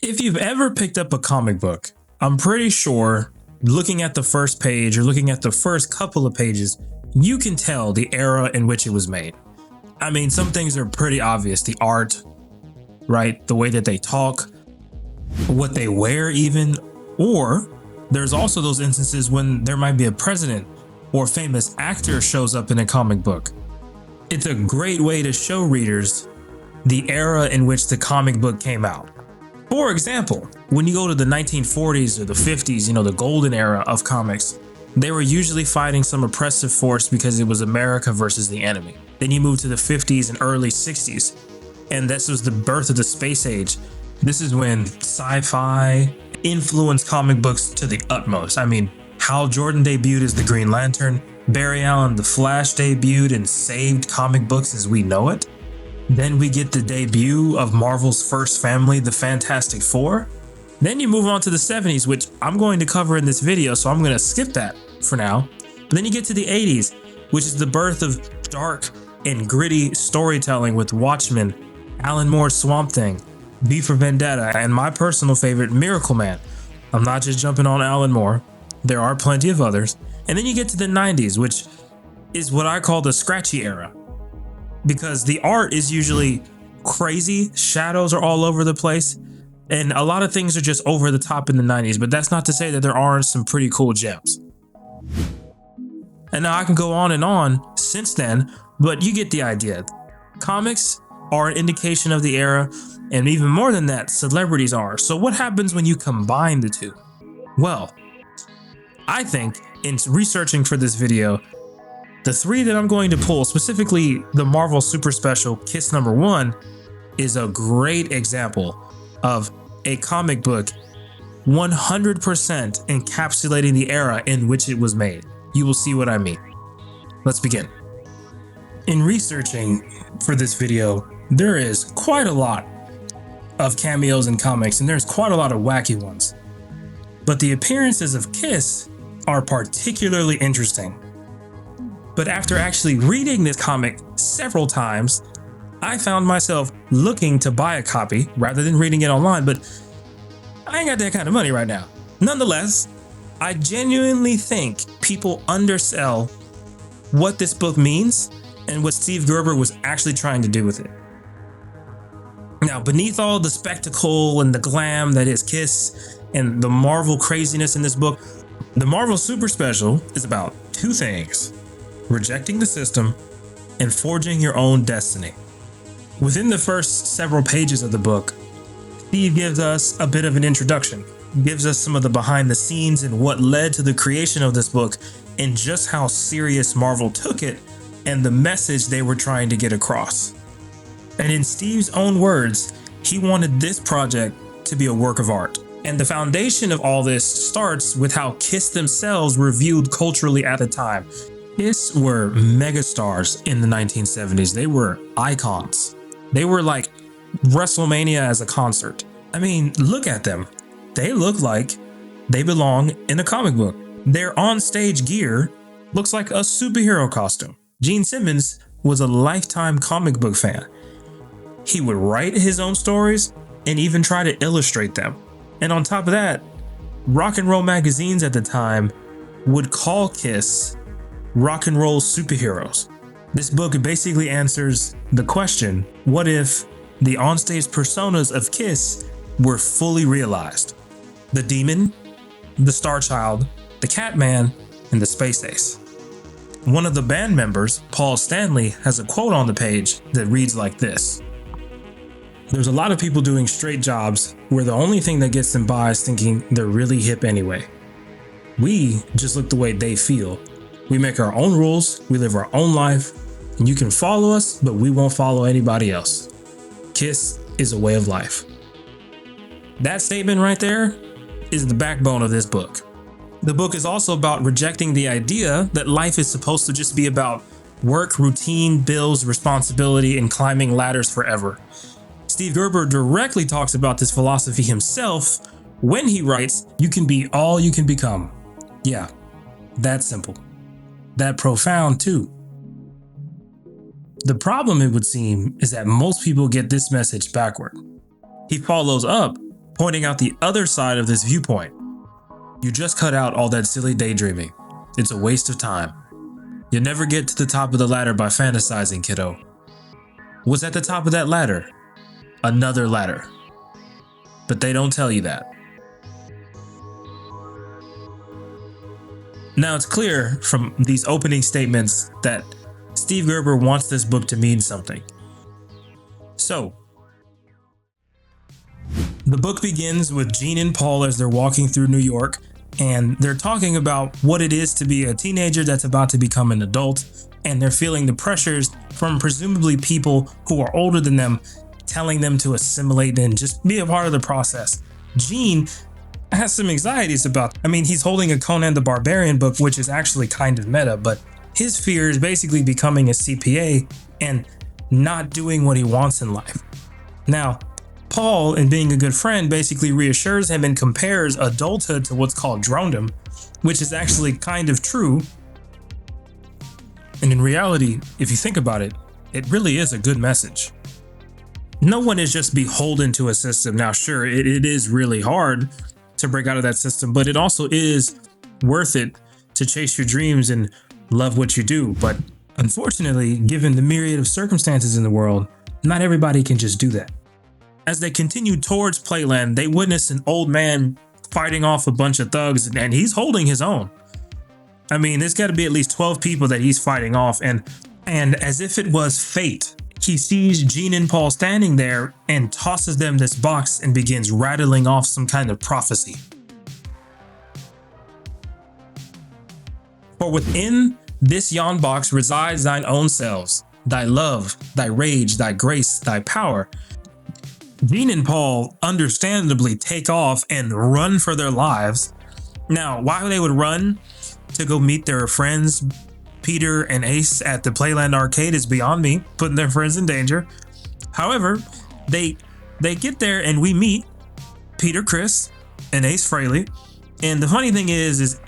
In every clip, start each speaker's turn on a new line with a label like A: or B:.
A: If you've ever picked up a comic book, I'm pretty sure looking at the first page or looking at the first couple of pages, you can tell the era in which it was made. I mean, some things are pretty obvious. The art, right? The way that they talk, what they wear even, or there's also those instances when there might be a president or famous actor shows up in a comic book. It's a great way to show readers the era in which the comic book came out. For example, when you go to the 1940s or the 50s, the golden era of comics, they were usually fighting some oppressive force because it was America versus the enemy. Then you move to the 50s and early 60s, and this was the birth of the space age. This is when sci-fi influenced comic books to the utmost. I mean, Hal Jordan debuted as the Green Lantern, Barry Allen the Flash debuted and saved comic books as we know it. Then we get the debut of Marvel's first family, the Fantastic Four. Then you move on to the 70s, which I'm going to cover in this video, so I'm going to skip that for now. But then you get to the 80s, which is the birth of dark and gritty storytelling with Watchmen, Alan Moore's Swamp Thing, V for Vendetta, and my personal favorite, Miracle Man. I'm not just jumping on Alan Moore. There are plenty of others. And then you get to the 90s, which is what I call the scratchy era, because the art is usually crazy, shadows are all over the place, and a lot of things are just over the top in the 90s, but that's not to say that there aren't some pretty cool gems. And now I can go on and on since then, but you get the idea. Comics are an indication of the era, and even more than that, celebrities are. So what happens when you combine the two? Well, I think in researching for this video, the three that I'm going to pull, specifically the Marvel Super Special Kiss #1, is a great example of a comic book 100% encapsulating the era in which it was made. You will see what I mean. Let's begin. In researching for this video, there is quite a lot of cameos in comics, and there's quite a lot of wacky ones. But the appearances of Kiss are particularly interesting. But after actually reading this comic several times, I found myself looking to buy a copy rather than reading it online, but I ain't got that kind of money right now. Nonetheless, I genuinely think people undersell what this book means and what Steve Gerber was actually trying to do with it. Now, beneath all the spectacle and the glam that is Kiss and the Marvel craziness in this book, the Marvel Super Special is about two things: rejecting the system and forging your own destiny. Within the first several pages of the book, Steve gives us a bit of an introduction, gives us some of the behind the scenes and what led to the creation of this book and just how serious Marvel took it and the message they were trying to get across. And in Steve's own words, he wanted this project to be a work of art. And the foundation of all this starts with how Kiss themselves were viewed culturally at the time. Kiss were megastars in the 1970s. They were icons. They were like WrestleMania as a concert. I mean, look at them. They look like they belong in a comic book. Their onstage gear looks like a superhero costume. Gene Simmons was a lifetime comic book fan. He would write his own stories and even try to illustrate them. And on top of that, rock and roll magazines at the time would call Kiss rock and roll superheroes. This book basically answers the question, what if the onstage personas of Kiss were fully realized? The Demon, the Star Child, the Catman, and the Space Ace. One of the band members, Paul Stanley, has a quote on the page that reads like this: "There's a lot of people doing straight jobs where the only thing that gets them by is thinking they're really hip anyway. We just look the way they feel. We make our own rules, we live our own life, and you can follow us, but we won't follow anybody else. Kiss is a way of life." That statement right there is the backbone of this book. The book is also about rejecting the idea that life is supposed to just be about work, routine, bills, responsibility, and climbing ladders forever. Steve Gerber directly talks about this philosophy himself when he writes, "You can be all you can become." Yeah, that simple. That profound too. The problem, it would seem, is that most people get this message backward. He follows up pointing out the other side of this viewpoint. You just cut out all that silly daydreaming. It's a waste of time. You'll never get to the top of the ladder by fantasizing, kiddo. What's at the top of that ladder? Another ladder. But they don't tell you that. Now it's clear from these opening statements that Steve Gerber wants this book to mean something. So, the book begins with Jean and Paul as they're walking through New York, and they're talking about what it is to be a teenager that's about to become an adult, and they're feeling the pressures from presumably people who are older than them, telling them to assimilate and just be a part of the process. Jean has some anxieties about, he's holding a Conan the Barbarian book, which is actually kind of meta, but his fear is basically becoming a CPA and not doing what he wants in life. Now, Paul, in being a good friend, basically reassures him and compares adulthood to what's called drondom, which is actually kind of true. And in reality, if you think about it, it really is a good message. No one is just beholden to a system. Now, sure, it is really hard to break out of that system, but it also is worth it to chase your dreams and love what you do. But unfortunately, given the myriad of circumstances in the world, not everybody can just do that. As they continue towards Playland, they witness an old man fighting off a bunch of thugs, and he's holding his own. There's got to be at least 12 people that he's fighting off, and as if it was fate, he sees Jean and Paul standing there and tosses them this box and begins rattling off some kind of prophecy. For within this yon box resides thine own selves, thy love, thy rage, thy grace, thy power. Jean and Paul understandably take off and run for their lives. Now, why they would run to go meet their friends, Peter and Ace, at the Playland arcade is beyond me, putting their friends in danger. However, they get there and we meet Peter Criss and Ace Frehley. And the funny thing is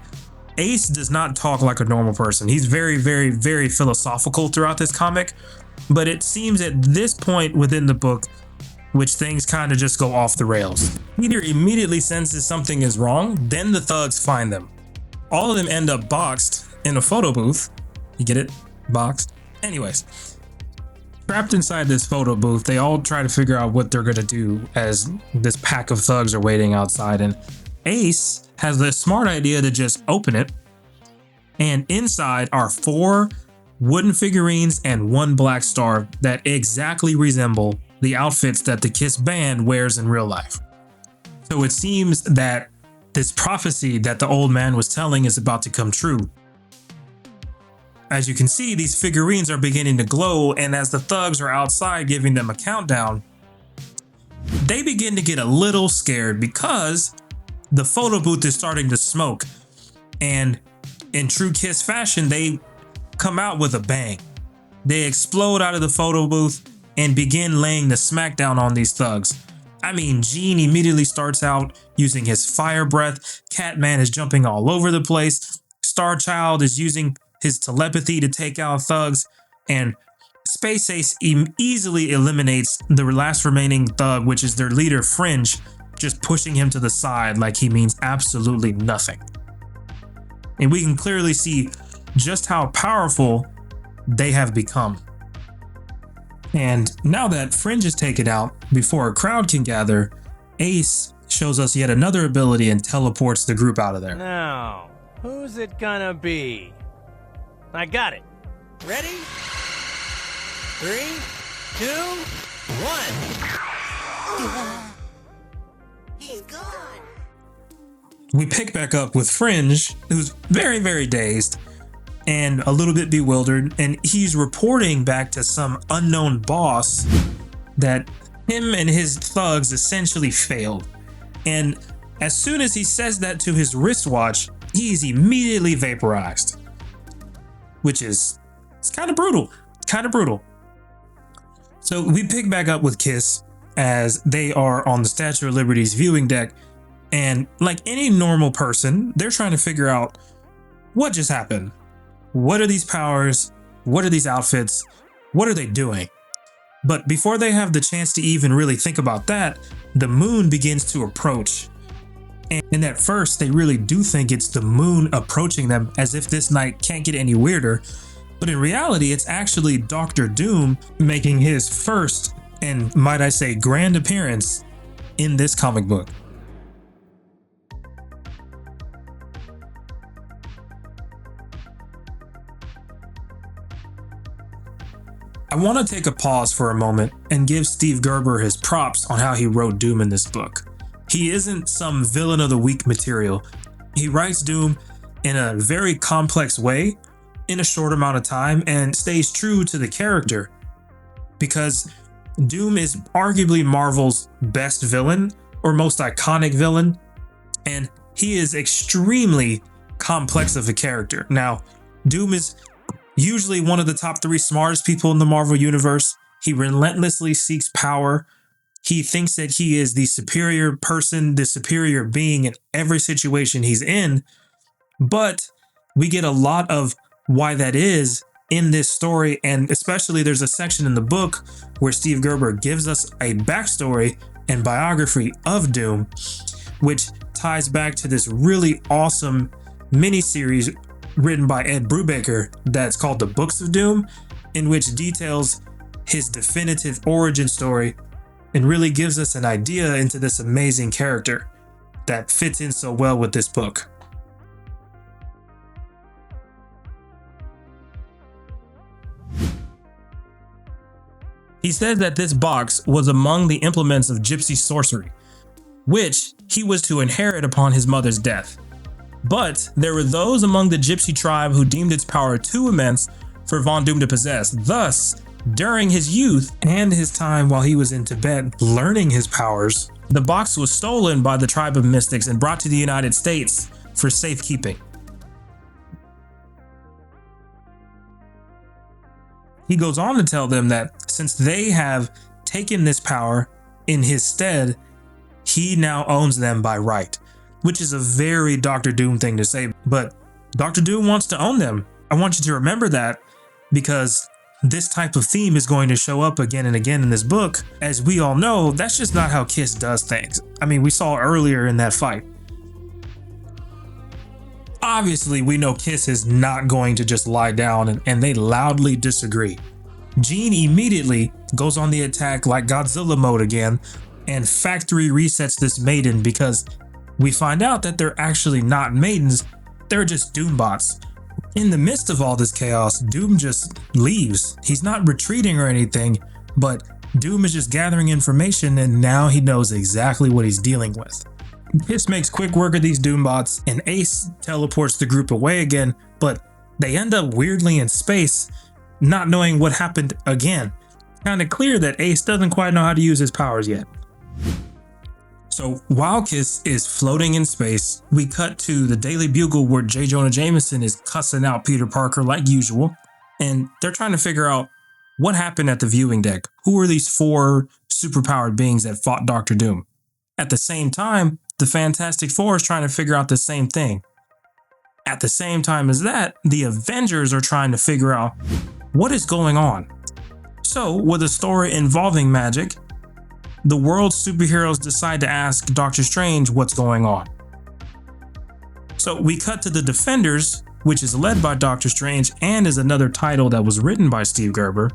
A: Ace does not talk like a normal person. He's very, very, very philosophical throughout this comic. But it seems at this point within the book, which things kind of just go off the rails. Peter immediately senses something is wrong, then the thugs find them. All of them end up boxed in a photo booth. You get it? Boxed. Anyways, trapped inside this photo booth, they all try to figure out what they're gonna do as this pack of thugs are waiting outside, and Ace has the smart idea to just open it, and inside are 4 wooden figurines and 1 black star that exactly resemble the outfits that the Kiss band wears in real life. So it seems that this prophecy that the old man was telling is about to come true. As you can see, these figurines are beginning to glow, and as the thugs are outside giving them a countdown, they begin to get a little scared because the photo booth is starting to smoke, and in true Kiss fashion, they come out with a bang. They explode out of the photo booth and begin laying the smackdown on these thugs. Jean immediately starts out using his fire breath. Catman is jumping all over the place. Starchild is using his telepathy to take out thugs. And Space Ace easily eliminates the last remaining thug, which is their leader, Fringe, just pushing him to the side like he means absolutely nothing. And we can clearly see just how powerful they have become. And now that Fringe is taken out before a crowd can gather, Ace shows us yet another ability and teleports the group out of there.
B: Now, who's it gonna be? I got it. Ready? 3, 2, 1.
C: He's gone.
A: We pick back up with Fringe, who's very, very dazed and a little bit bewildered, and he's reporting back to some unknown boss that him and his thugs essentially failed. And as soon as he says that to his wristwatch, he's immediately vaporized, which is, it's kind of brutal. So we pick back up with Kiss as they are on the Statue of Liberty's viewing deck, and like any normal person, they're trying to figure out what just happened. What are these powers? What are these outfits? What are they doing? But before they have the chance to even really think about that, the moon begins to approach. And at first, they really do think it's the moon approaching them, as if this night can't get any weirder. But in reality, it's actually Doctor Doom making his first, and might I say, grand appearance in this comic book. I want to take a pause for a moment and give Steve Gerber his props on how he wrote Doom in this book. He isn't some villain of the week material. He writes Doom in a very complex way in a short amount of time and stays true to the character, because Doom is arguably Marvel's best villain or most iconic villain, and he is extremely complex of a character. Now, Doom is usually one of the top 3 smartest people in the Marvel Universe. He relentlessly seeks power. He thinks that he is the superior person, the superior being in every situation he's in. But we get a lot of why that is in this story, and especially there's a section in the book where Steve Gerber gives us a backstory and biography of Doom, which ties back to this really awesome miniseries written by Ed Brubaker that's called The Books of Doom, in which details his definitive origin story and really gives us an idea into this amazing character that fits in so well with this book. He said that this box was among the implements of gypsy sorcery, which he was to inherit upon his mother's death. But there were those among the gypsy tribe who deemed its power too immense for Von Doom to possess. Thus, during his youth and his time while he was in Tibet learning his powers, the box was stolen by the tribe of mystics and brought to the United States for safekeeping. He goes on to tell them that since they have taken this power in his stead, he now owns them by right, which is a very Doctor Doom thing to say, but Doctor Doom wants to own them. I want you to remember that, because this type of theme is going to show up again and again in this book. As we all know, that's just not how Kiss does things. I mean, we saw earlier in that fight. Obviously, we know Kiss is not going to just lie down, and they loudly disagree. Jean immediately goes on the attack like Godzilla mode again and factory resets this maiden, because we find out that they're actually not maidens, they're just Doombots. In the midst of all this chaos, Doom just leaves. He's not retreating or anything, but Doom is just gathering information, and now he knows exactly what he's dealing with. Kiss makes quick work of these Doombots, and Ace teleports the group away again, but they end up weirdly in space, not knowing what happened again. Kinda clear that Ace doesn't quite know how to use his powers yet. So while Kiss is floating in space, we cut to the Daily Bugle where J. Jonah Jameson is cussing out Peter Parker like usual, and they're trying to figure out what happened at the viewing deck. Who are these 4 superpowered beings that fought Doctor Doom? At the same time, the Fantastic Four is trying to figure out the same thing. At the same time as that, the Avengers are trying to figure out what is going on. So, with a story involving magic, the world's superheroes decide to ask Doctor Strange what's going on. So we cut to the Defenders, which is led by Doctor Strange and is another title that was written by Steve Gerber.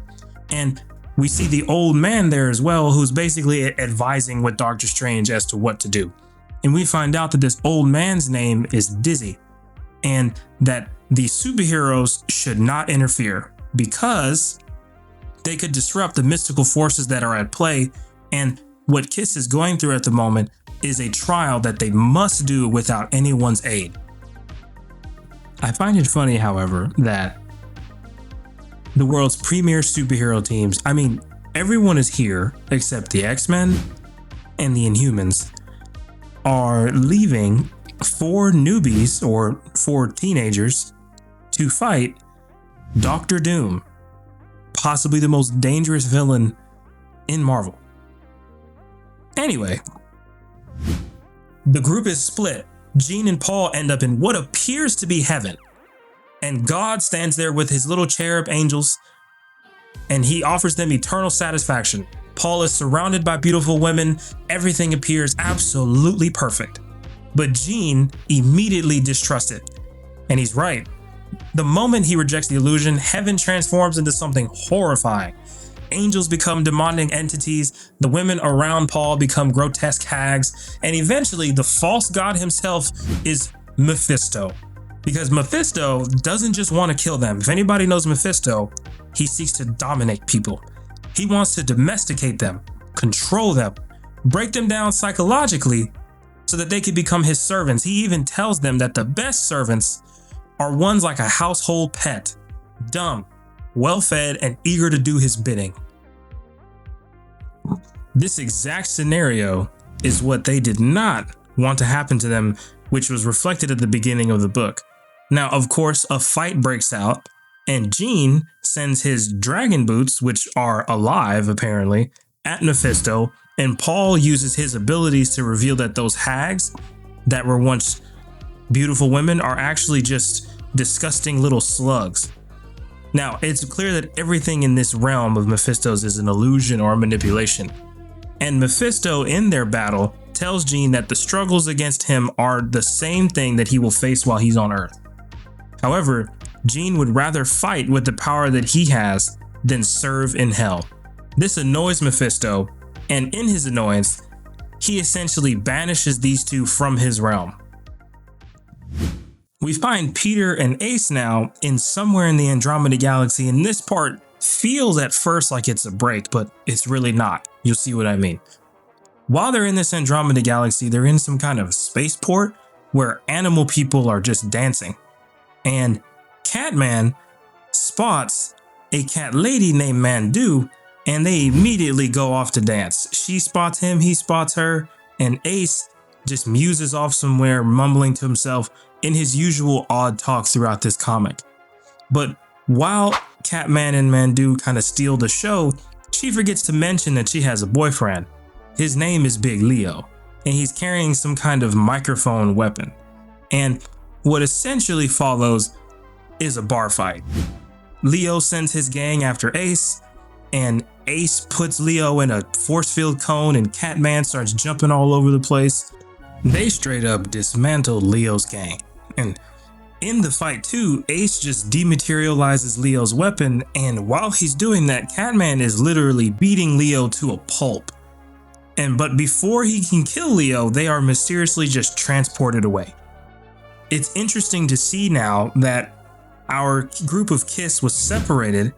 A: And we see the old man there as well, who's basically advising with Doctor Strange as to what to do. And we find out that this old man's name is Dizzy, and that the superheroes should not interfere because they could disrupt the mystical forces that are at play. And what Kiss is going through at the moment is a trial that they must do without anyone's aid. I find it funny, however, that the world's premier superhero teams, I mean, everyone is here except the X-Men and the Inhumans, are leaving 4 newbies or 4 teenagers to fight Doctor Doom, possibly the most dangerous villain in Marvel. Anyway, the group is split. Jean and Paul end up in what appears to be heaven, and God stands there with his little cherub angels, and he offers them eternal satisfaction. Paul is surrounded by beautiful women. Everything appears absolutely perfect. But Jean immediately distrusts it. And he's right. The moment he rejects the illusion, heaven transforms into something horrifying. Angels become demonic entities, the women around Paul become grotesque hags, and eventually the false god himself is Mephisto. Because Mephisto doesn't just want to kill them. If anybody knows Mephisto, he seeks to dominate people. He wants to domesticate them, control them, break them down psychologically so that they could become his servants. He even tells them that the best servants are ones like a household pet, dumb, well-fed, and eager to do his bidding. This exact scenario is what they did not want to happen to them, which was reflected at the beginning of the book. Now, of course, a fight breaks out, and Jean sends his dragon boots, which are alive apparently, at Mephisto, and Paul uses his abilities to reveal that those hags that were once beautiful women are actually just disgusting little slugs. Now, it's clear that everything in this realm of Mephisto's is an illusion or a manipulation. And Mephisto, in their battle, tells Jean that the struggles against him are the same thing that he will face while he's on Earth. However, Jean would rather fight with the power that he has than serve in hell. This annoys Mephisto, and in his annoyance, he essentially banishes these two from his realm. We find Peter and Ace now in somewhere in the Andromeda Galaxy, and this part feels at first like it's a break, but it's really not. You'll see what I mean. While they're in this Andromeda Galaxy, they're in some kind of spaceport where animal people are just dancing. And Catman spots a cat lady named Mandu, and they immediately go off to dance. She spots him, he spots her, and Ace just muses off somewhere, mumbling to himself in his usual odd talk throughout this comic. But while Catman and Mandu kind of steal the show, she forgets to mention that she has a boyfriend. His name is Big Leo, and he's carrying some kind of microphone weapon. And what essentially follows is a bar fight. Leo sends his gang after Ace, and Ace puts Leo in a force field cone, and Catman starts jumping all over the place. They straight up dismantled Leo's gang. And in the fight too, Ace just dematerializes Leo's weapon, and while he's doing that, Catman is literally beating Leo to a pulp. But before he can kill Leo, they are mysteriously just transported away. It's interesting to see now that our group of Kiss was separated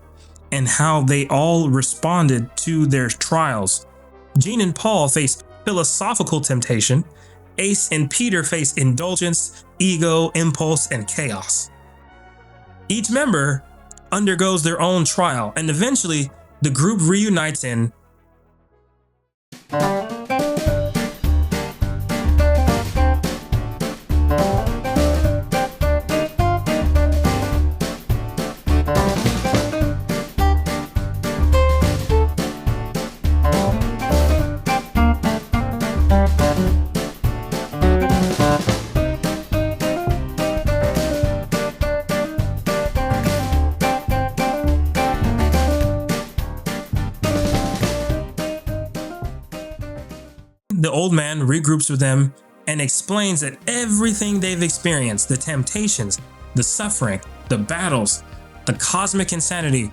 A: and how they all responded to their trials. Jean and Paul face philosophical temptation. Ace and Peter face indulgence, ego, impulse, and chaos. Each member undergoes their own trial, and eventually the group reunites in the old man regroups with them and explains that everything they've experienced, the temptations, the suffering, the battles, the cosmic insanity,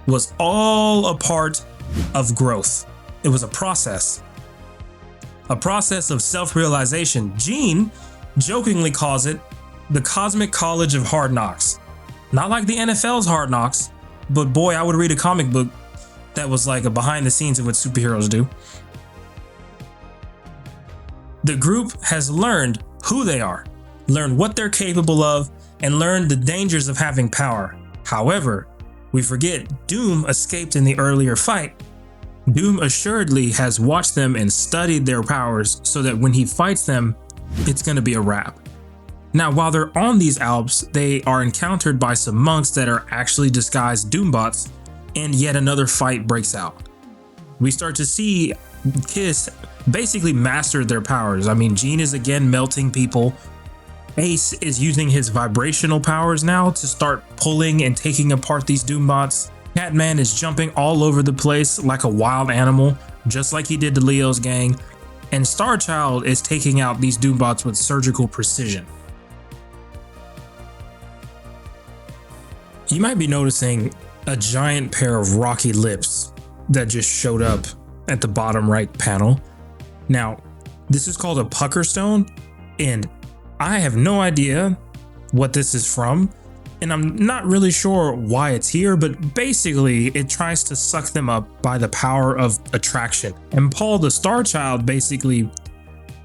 A: was all a part of growth. It was a process of self-realization. Jean jokingly calls it the Cosmic College of Hard Knocks. Not like the NFL's Hard Knocks, but boy, I would read a comic book that was like a behind the scenes of what superheroes do. The group has learned who they are, learned what they're capable of, and learned the dangers of having power. However, we forget Doom escaped in the earlier fight. Doom assuredly has watched them and studied their powers so that when he fights them, it's going to be a wrap. Now, while they're on these Alps, they are encountered by some monks that are actually disguised Doombots, and yet another fight breaks out. We start to see Kiss basically master their powers. I mean, Jean is again melting people. Ace is using his vibrational powers now to start pulling and taking apart these Doombots. Catman is jumping all over the place like a wild animal, just like he did to Leo's gang, and Starchild is taking out these Doombots with surgical precision. You might be noticing a giant pair of rocky lips that just showed up at the bottom right panel. Now, this is called a pucker stone, and I have no idea what this is from, and I'm not really sure why it's here, but basically it tries to suck them up by the power of attraction. And Paul the Starchild basically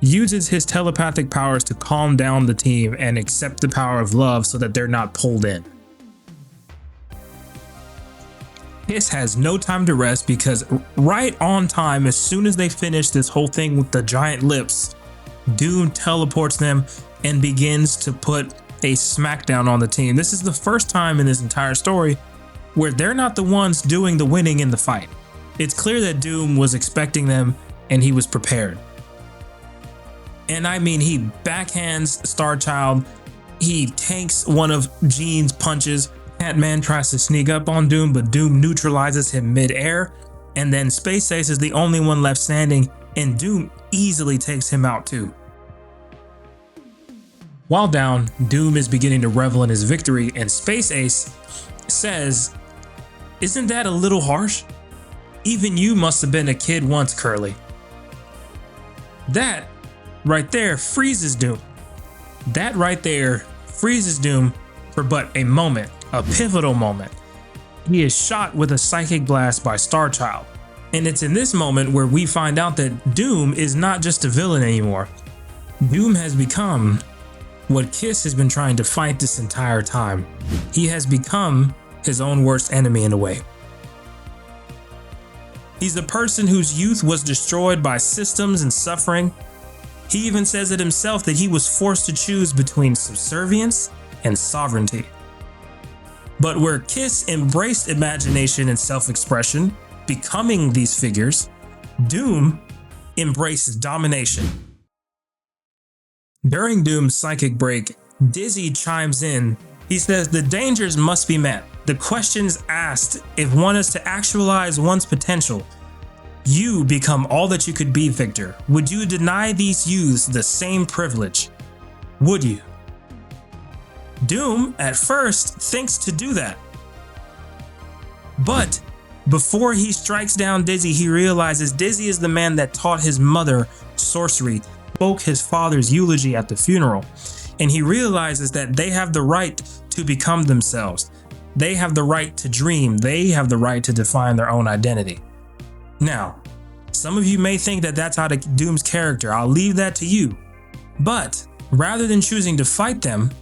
A: uses his telepathic powers to calm down the team and accept the power of love so that they're not pulled in. Kiss has no time to rest because right on time, as soon as they finish this whole thing with the giant lips, Doom teleports them and begins to put a smackdown on the team. This is the first time in this entire story where they're not the ones doing the winning in the fight. It's clear that Doom was expecting them and he was prepared. And I mean, he backhands Starchild, he tanks one of Jean's punches. Catman tries to sneak up on Doom, but Doom neutralizes him mid-air, and then Space Ace is the only one left standing, and Doom easily takes him out too. While down, Doom is beginning to revel in his victory, and Space Ace says, "Isn't that a little harsh? Even you must have been a kid once, Curly." That right there freezes Doom. That right there freezes Doom for but a moment. A pivotal moment. He is shot with a psychic blast by Starchild. And it's in this moment where we find out that Doom is not just a villain anymore. Doom has become what Kiss has been trying to fight this entire time. He has become his own worst enemy in a way. He's the person whose youth was destroyed by systems and suffering. He even says it himself that he was forced to choose between subservience and sovereignty. But where Kiss embraced imagination and self-expression, becoming these figures, Doom embraced domination. During Doom's psychic break, Dizzy chimes in. He says the dangers must be met. The questions asked if one is to actualize one's potential. You become all that you could be, Victor. Would you deny these youths the same privilege? Would you? Doom, at first, thinks to do that. But before he strikes down Dizzy, he realizes Dizzy is the man that taught his mother sorcery, spoke his father's eulogy at the funeral, and he realizes that they have the right to become themselves. They have the right to dream. They have the right to define their own identity. Now, some of you may think that that's out of Doom's character. I'll leave that to you. But rather than choosing to fight them,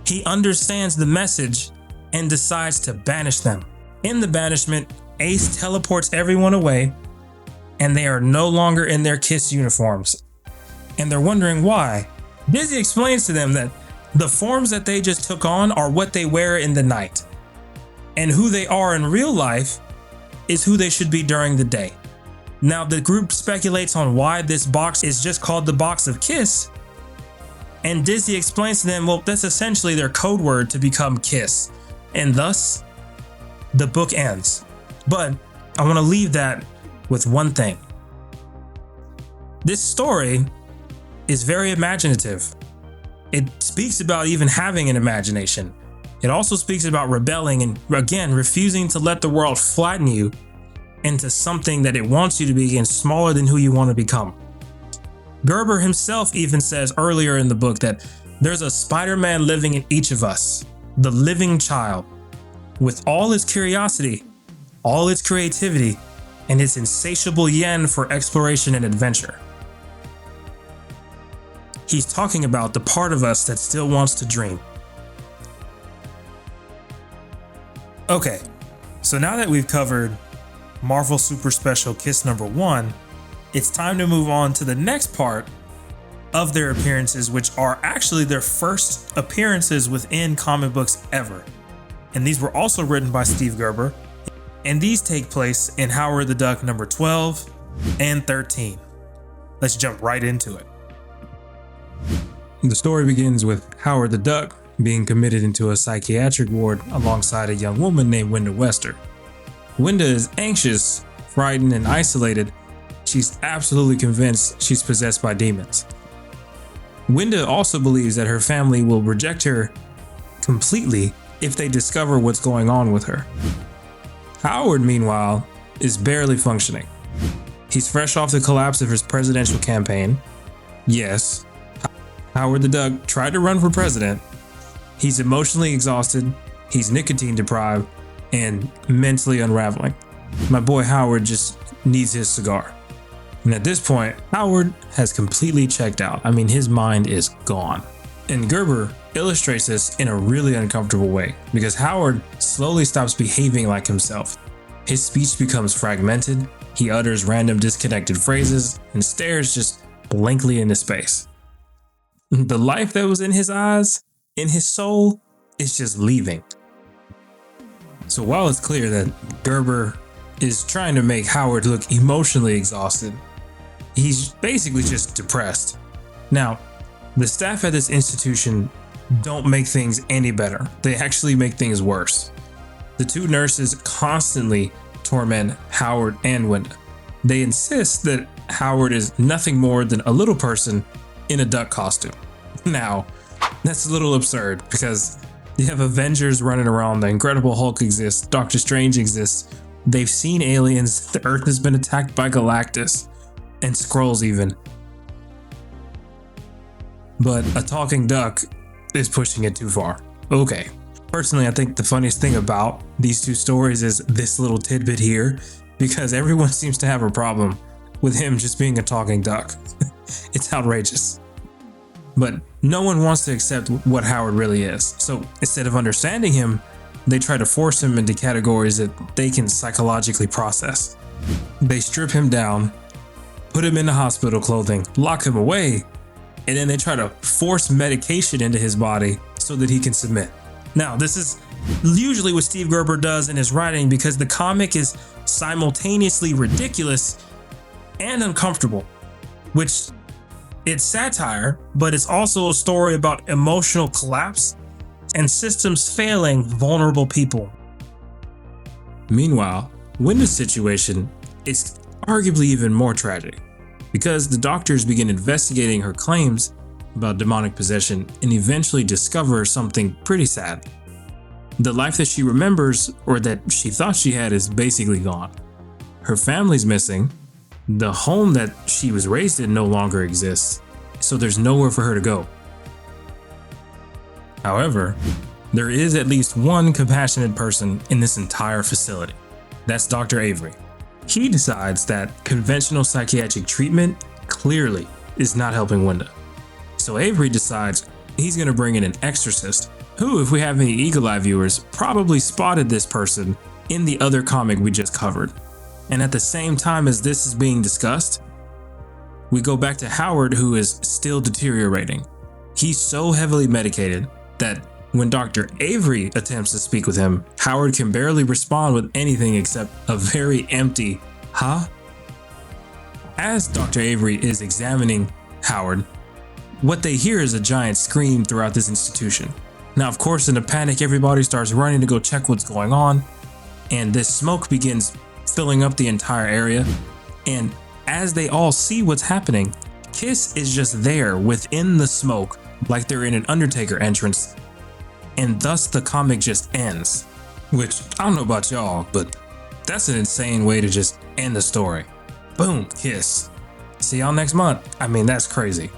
A: he understands the message and decides to banish them. In the banishment, Ace teleports everyone away, and they are no longer in their Kiss uniforms. And they're wondering why. Dizzy explains to them that the forms that they just took on are what they wear in the night, and who they are in real life is who they should be during the day. Now, the group speculates on why this box is just called the Box of Kiss, and Dizzy explains to them, well, that's essentially their code word to become Kiss. And thus, the book ends. But I want to leave that with one thing. This story is very imaginative. It speaks about even having an imagination. It also speaks about rebelling and, again, refusing to let the world flatten you into something that it wants you to be and smaller than who you want to become. Gerber himself even says earlier in the book that there's a Spider-Man living in each of us, the living child, with all its curiosity, all its creativity, and its insatiable yen for exploration and adventure. He's talking about the part of us that still wants to dream. Okay, so now that we've covered Marvel Super Special Kiss number 1, it's time to move on to the next part of their appearances, which are actually their first appearances within comic books ever. And these were also written by Steve Gerber, and these take place in Howard the Duck number 12 and 13. Let's jump right into it. The story begins with Howard the Duck being committed into a psychiatric ward alongside a young woman named Wenda Wester. Wenda is anxious, frightened, and isolated. She's absolutely convinced she's possessed by demons. Wenda also believes that her family will reject her completely if they discover what's going on with her. Howard, meanwhile, is barely functioning. He's fresh off the collapse of his presidential campaign. Yes, Howard the Duck tried to run for president. He's emotionally exhausted, he's nicotine deprived, and mentally unraveling. My boy Howard just needs his cigar. And at this point, Howard has completely checked out. I mean, his mind is gone. And Gerber illustrates this in a really uncomfortable way because Howard slowly stops behaving like himself. His speech becomes fragmented, he utters random disconnected phrases and stares just blankly into space. The life that was in his eyes, in his soul, is just leaving. So while it's clear that Gerber is trying to make Howard look emotionally exhausted, he's basically just depressed. Now, the staff at this institution don't make things any better. They actually make things worse. The two nurses constantly torment Howard and Wenda. They insist that Howard is nothing more than a little person in a duck costume. Now, that's a little absurd because you have Avengers running around, the Incredible Hulk exists, Doctor Strange exists, they've seen aliens, the Earth has been attacked by Galactus, and Skrulls even. But a talking duck is pushing it too far. Okay. Personally, I think the funniest thing about these two stories is this little tidbit here, because everyone seems to have a problem with him just being a talking duck. It's outrageous. But no one wants to accept what Howard really is. So instead of understanding him, they try to force him into categories that they can psychologically process. They strip him down, put him into hospital clothing, lock him away, and then they try to force medication into his body so that he can submit. Now, this is usually what Steve Gerber does in his writing because the comic is simultaneously ridiculous and uncomfortable, which it's satire, but it's also a story about emotional collapse and systems failing vulnerable people. Meanwhile, Wenda's situation is arguably even more tragic because the doctors begin investigating her claims about demonic possession and eventually discover something pretty sad. The life that she remembers, or that she thought she had, is basically gone. Her family's missing, the home that she was raised in no longer exists, so there's nowhere for her to go. However, there is at least one compassionate person in this entire facility. That's Dr. Avery. He decides that conventional psychiatric treatment clearly is not helping Wenda. So Avery decides he's going to bring in an exorcist who, if we have any Eagle Eye viewers, probably spotted this person in the other comic we just covered. And at the same time as this is being discussed, we go back to Howard, who is still deteriorating. He's so heavily medicated that when Dr. Avery attempts to speak with him, Howard can barely respond with anything except a very empty, huh? As Dr. Avery is examining Howard, what they hear is a giant scream throughout this institution. Now, of course, in a panic, everybody starts running to go check what's going on, and this smoke begins filling up the entire area. And as they all see what's happening, Kiss is just there within the smoke, like they're in an Undertaker entrance, and thus the comic just ends. Which, I don't know about y'all, but that's an insane way to just end the story. Boom, Kiss. See y'all next month. I mean, that's crazy.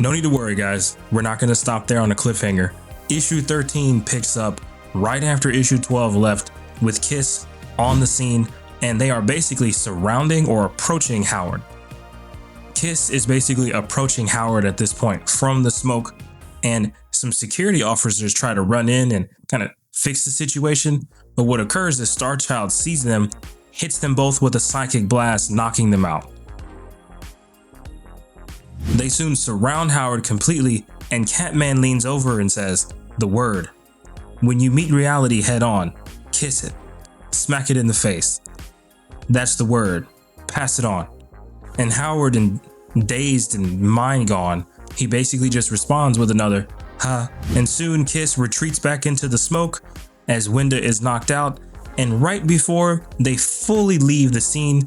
A: No need to worry, guys. We're not going to stop there on a cliffhanger. Issue 13 picks up right after issue 12 left, with Kiss on the scene, and they are basically surrounding or approaching Howard. Kiss is basically approaching Howard at this point from the smoke, and some security officers try to run in and kind of fix the situation, but what occurs is Starchild sees them, hits them both with a psychic blast, knocking them out. They soon surround Howard completely, and Catman leans over and says, "The word. When you meet reality head on, kiss it. Smack it in the face. That's the word. Pass it on." And Howard, dazed and mind gone, he basically just responds with another, Ha. And soon Kiss retreats back into the smoke as Wenda is knocked out, and right before they fully leave the scene,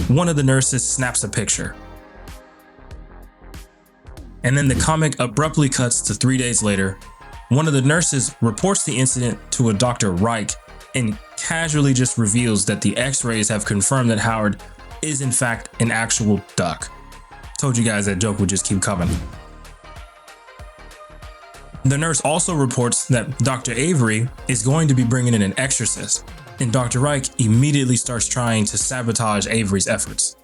A: one of the nurses snaps a picture. And then the comic abruptly cuts to 3 days later. One of the nurses reports the incident to a Dr. Reich and casually just reveals that the x-rays have confirmed that Howard is in fact an actual duck. Told you guys that joke would just keep coming. The nurse also reports that Dr. Avery is going to be bringing in an exorcist, and Dr. Reich immediately starts trying to sabotage Avery's efforts.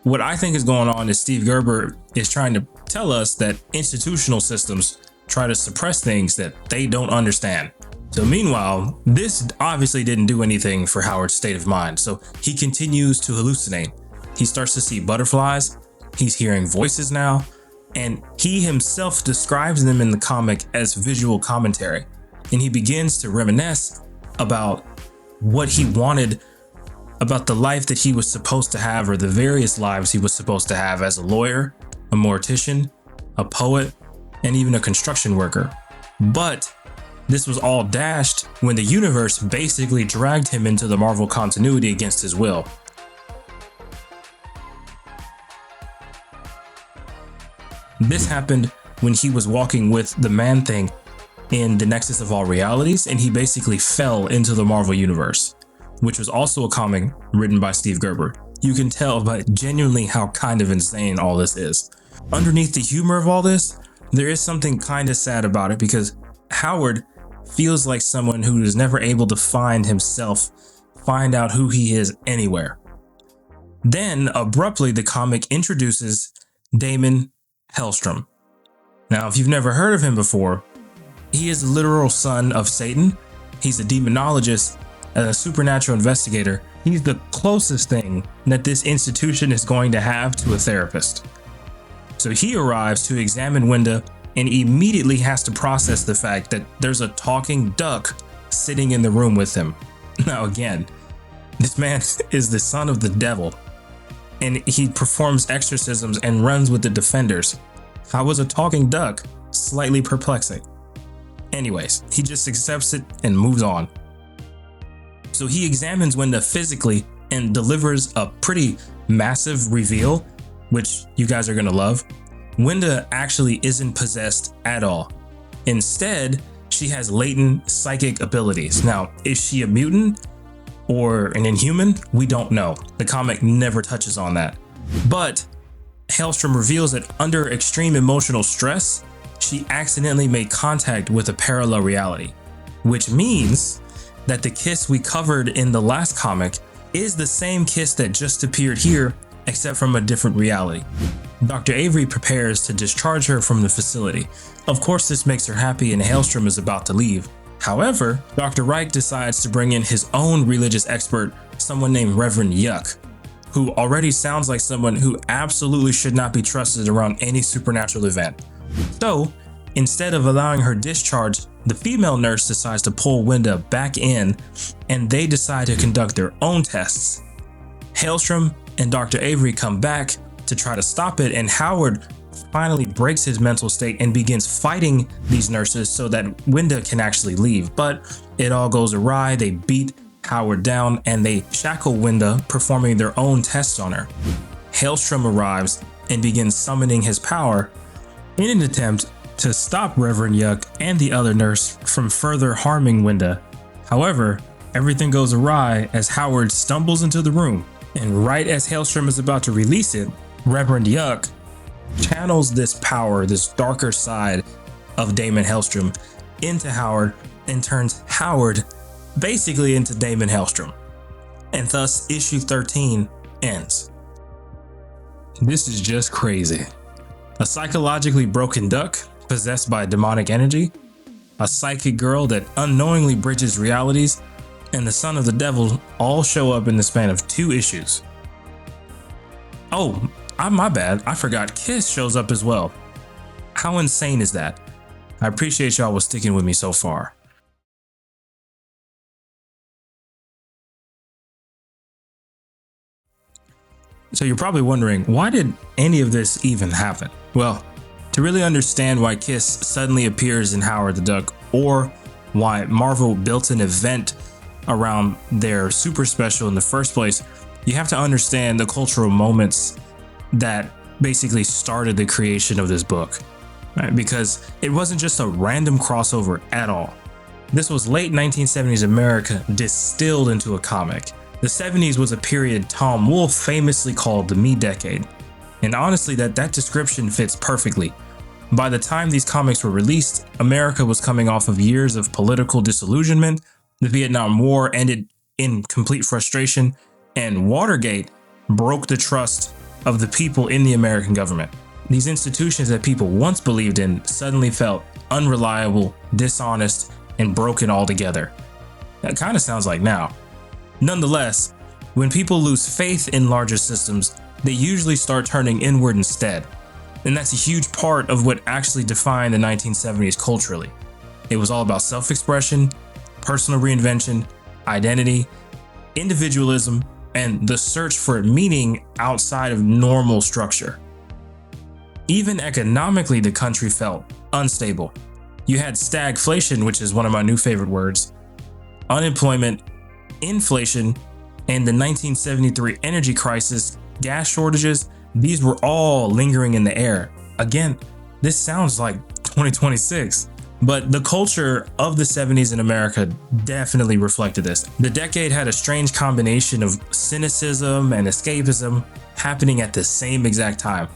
A: What I think is going on is Steve Gerber is trying to tell us that institutional systems try to suppress things that they don't understand. So meanwhile, this obviously didn't do anything for Howard's state of mind, so he continues to hallucinate. He starts to see butterflies, he's hearing voices now, and he himself describes them in the comic as visual commentary. And he begins to reminisce about what he wanted, about the life that he was supposed to have, or the various lives he was supposed to have as a lawyer, a mortician, a poet, and even a construction worker. But this was all dashed when the universe basically dragged him into the Marvel continuity against his will. This happened when he was walking with the Man-Thing in the Nexus of All Realities, and he basically fell into the Marvel Universe, which was also a comic written by Steve Gerber. You can tell by genuinely how kind of insane all this is. Underneath the humor of all this, there is something kind of sad about it, because Howard feels like someone who is never able to find himself, find out who he is anywhere. Then, abruptly, the comic introduces Damon Hellstrom. Now, if you've never heard of him before, he is the literal son of Satan. He's a demonologist and a supernatural investigator. He's the closest thing that this institution is going to have to a therapist. So he arrives to examine Wenda and immediately has to process the fact that there's a talking duck sitting in the room with him. Now again, this man is the son of the devil, and he performs exorcisms and runs with the Defenders. How was a talking duck slightly perplexing? Anyways, he just accepts it and moves on. So he examines Wenda physically and delivers a pretty massive reveal, which you guys are gonna love. Wenda actually isn't possessed at all. Instead, she has latent psychic abilities. Now, is she a mutant or an inhuman? We don't know. The comic never touches on that. But Hellstrom reveals that under extreme emotional stress, she accidentally made contact with a parallel reality, which means that the Kiss we covered in the last comic is the same Kiss that just appeared here, except from a different reality. Dr. Avery prepares to discharge her from the facility. Of course, this makes her happy and Hellstrom is about to leave. However, Dr. Reich decides to bring in his own religious expert, someone named Reverend Yuck, who already sounds like someone who absolutely should not be trusted around any supernatural event. So, instead of allowing her discharged, the female nurse decides to pull Wenda back in, and they decide to conduct their own tests. Hellstrom and Dr. Avery come back to try to stop it, and Howard finally breaks his mental state and begins fighting these nurses so that Wenda can actually leave. But it all goes awry. They beat Howard down and they shackle Wenda, performing their own tests on her. Hellstrom arrives and begins summoning his power in an attempt to stop Reverend Yuck and the other nurse from further harming Wenda. However, everything goes awry as Howard stumbles into the room, and right as Hellstrom is about to release it, Reverend Yuck channels this power, this darker side of Damon Hellstrom into Howard and turns Howard basically into Damon Hellstrom. And thus issue 13 ends. This is just crazy. A psychologically broken duck possessed by demonic energy, a psychic girl that unknowingly bridges realities, and the son of the devil all show up in the span of 2 issues. Oh, my bad, I forgot Kiss shows up as well. How insane is that? I appreciate y'all was sticking with me so far. So you're probably wondering, why did any of this even happen? Well, To really understand why Kiss suddenly appears in Howard the Duck, or why Marvel built an event around their super special in the first place, you have to understand the cultural moments that basically started the creation of this book, right? Because it wasn't just a random crossover at all. This was late 1970s America distilled into a comic. The 70s was a period Tom Wolfe famously called the Me Decade. And honestly, that description fits perfectly. By the time these comics were released, America was coming off of years of political disillusionment. The Vietnam War ended in complete frustration, and Watergate broke the trust of the people in the American government. These institutions that people once believed in suddenly felt unreliable, dishonest, and broken altogether. That kind of sounds like now. Nonetheless, when people lose faith in larger systems, they usually start turning inward instead. And that's a huge part of what actually defined the 1970s culturally. It was all about self-expression, personal reinvention, identity, individualism, and the search for meaning outside of normal structure. Even economically, the country felt unstable. You had stagflation, which is one of my new favorite words, unemployment, inflation, and the 1973 energy crisis, gas shortages. These were all lingering in the air. Again, this sounds like 2026. But the culture of the 70s in America definitely reflected this. The decade had a strange combination of cynicism and escapism happening at the same exact time.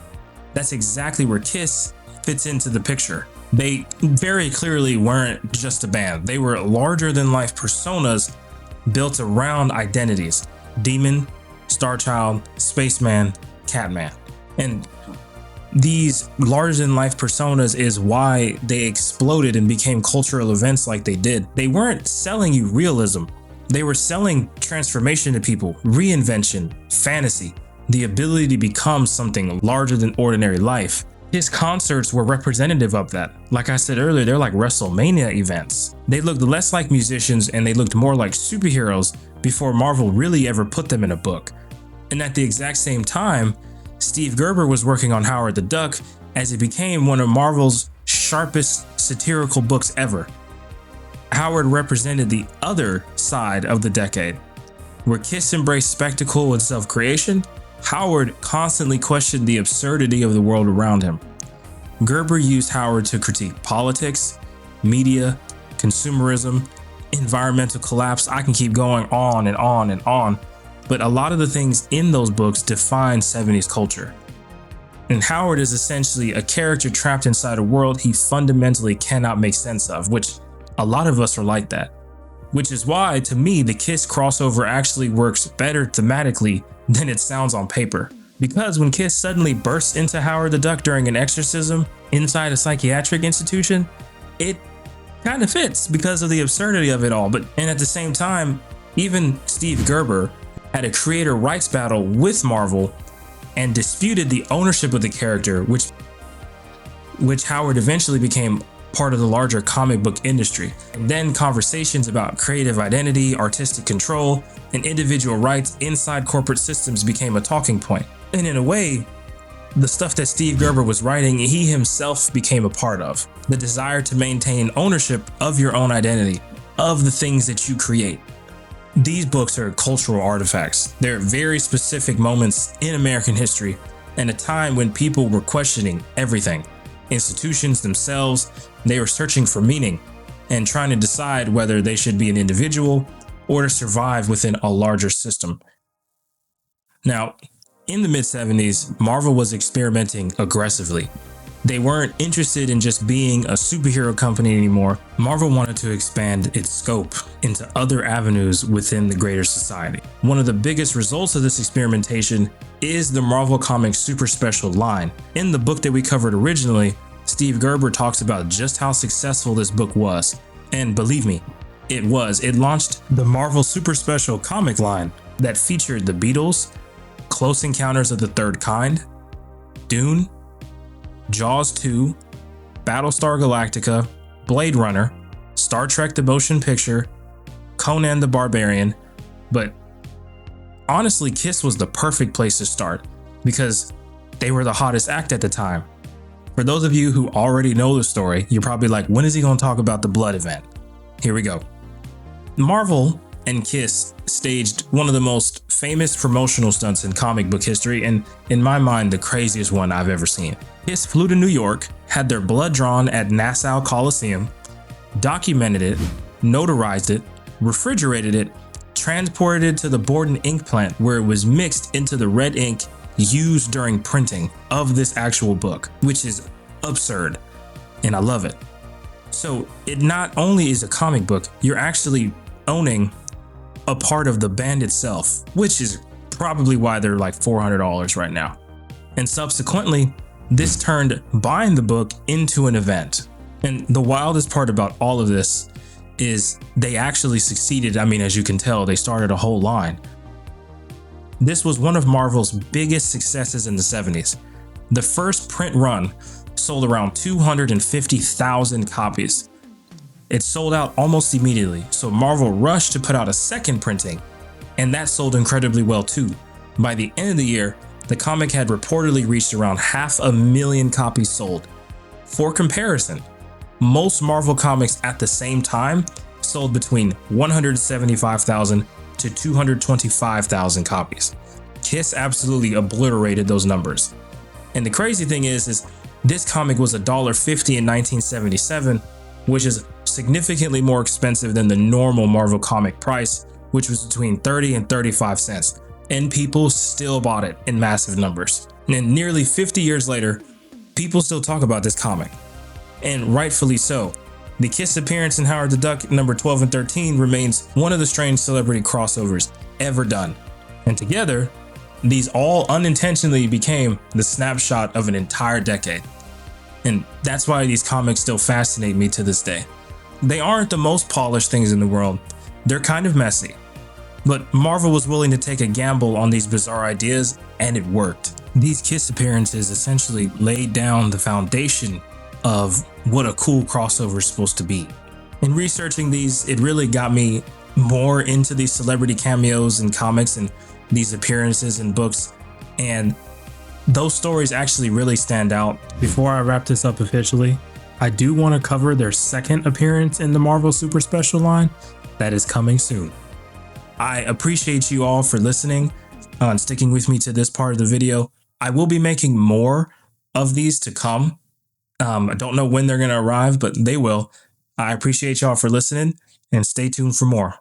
A: That's exactly where Kiss fits into the picture. They very clearly weren't just a band. They were larger than life personas built around identities: Demon, Starchild, Spaceman, Catman. And these larger-than-life personas is why they exploded and became cultural events like they did. They weren't selling you realism. They were selling transformation to people, reinvention, fantasy, the ability to become something larger than ordinary life. His concerts were representative of that. Like I said earlier, they're like WrestleMania events. They looked less like musicians and they looked more like superheroes before Marvel really ever put them in a book. And at the exact same time, Steve Gerber was working on Howard the Duck as it became one of Marvel's sharpest satirical books ever. Howard represented the other side of the decade. Where Kiss embraced spectacle and self-creation, Howard constantly questioned the absurdity of the world around him. Gerber used Howard to critique politics, media, consumerism, environmental collapse. I can keep going on and on and on. But a lot of the things in those books define 70s culture. And Howard is essentially a character trapped inside a world he fundamentally cannot make sense of, which a lot of us are like that. Which is why, to me, the Kiss crossover actually works better thematically than it sounds on paper. Because when Kiss suddenly bursts into Howard the Duck during an exorcism inside a psychiatric institution, it kind of fits because of the absurdity of it all. And at the same time, even Steve Gerber had a creator rights battle with Marvel and disputed the ownership of the character, which Howard eventually became part of the larger comic book industry. And then conversations about creative identity, artistic control, and individual rights inside corporate systems became a talking point. And in a way, the stuff that Steve Gerber was writing, he himself became a part of. The desire to maintain ownership of your own identity, of the things that you create. These books are cultural artifacts. They're very specific moments in American history and a time when people were questioning everything. Institutions themselves, they were searching for meaning and trying to decide whether they should be an individual or to survive within a larger system. Now, in the mid-70s, Marvel was experimenting aggressively. They weren't interested in just being a superhero company anymore. Marvel wanted to expand its scope into other avenues within the greater society. One of the biggest results of this experimentation is the Marvel Comics Super Special line. In the book that we covered originally, Steve Gerber talks about just how successful this book was. And believe me, it was. It launched the Marvel Super Special comic line that featured the Beatles, Close Encounters of the Third Kind, Dune, Jaws 2, Battlestar Galactica, Blade Runner, Star Trek the Motion Picture, Conan the Barbarian. But honestly, Kiss was the perfect place to start because they were the hottest act at the time. For those of you who already know the story, you're probably like, when is he going to talk about the blood event? Here we go. Marvel and Kiss staged one of the most famous promotional stunts in comic book history, and in my mind, the craziest one I've ever seen. Kiss flew to New York, had their blood drawn at Nassau Coliseum, documented it, notarized it, refrigerated it, transported it to the Borden ink plant where it was mixed into the red ink used during printing of this actual book, which is absurd, and I love it. So it not only is a comic book, you're actually owning a part of the band itself, which is probably why they're like $400 right now. And subsequently, this turned buying the book into an event. And the wildest part about all of this is they actually succeeded. I mean, as you can tell, they started a whole line. This was one of Marvel's biggest successes in the 70s. The first print run sold around 250,000 copies. It sold out almost immediately, so Marvel rushed to put out a second printing, and that sold incredibly well too. By the end of the year, the comic had reportedly reached around 500,000 copies sold. For comparison, most Marvel comics at the same time sold between 175,000 to 225,000 copies. Kiss absolutely obliterated those numbers. And the crazy thing is this comic was $1.50 in 1977, which is significantly more expensive than the normal Marvel comic price, which was between 30 and 35 cents. And people still bought it in massive numbers. And nearly 50 years later, people still talk about this comic. And rightfully so. The Kiss appearance in Howard the Duck number 12 and 13 remains one of the strange celebrity crossovers ever done. And together, these all unintentionally became the snapshot of an entire decade. And that's why these comics still fascinate me to this day. They aren't the most polished things in the world. They're kind of messy. But Marvel was willing to take a gamble on these bizarre ideas, and it worked. These Kiss appearances essentially laid down the foundation of what a cool crossover is supposed to be. In researching these, it really got me more into these celebrity cameos in comics and these appearances in books, and those stories actually really stand out. Before I wrap this up officially, I do want to cover their second appearance in the Marvel Super Special line that is coming soon. I appreciate you all for listening and sticking with me to this part of the video. I will be making more of these to come. I don't know when they're going to arrive, but they will. I appreciate y'all for listening, and stay tuned for more.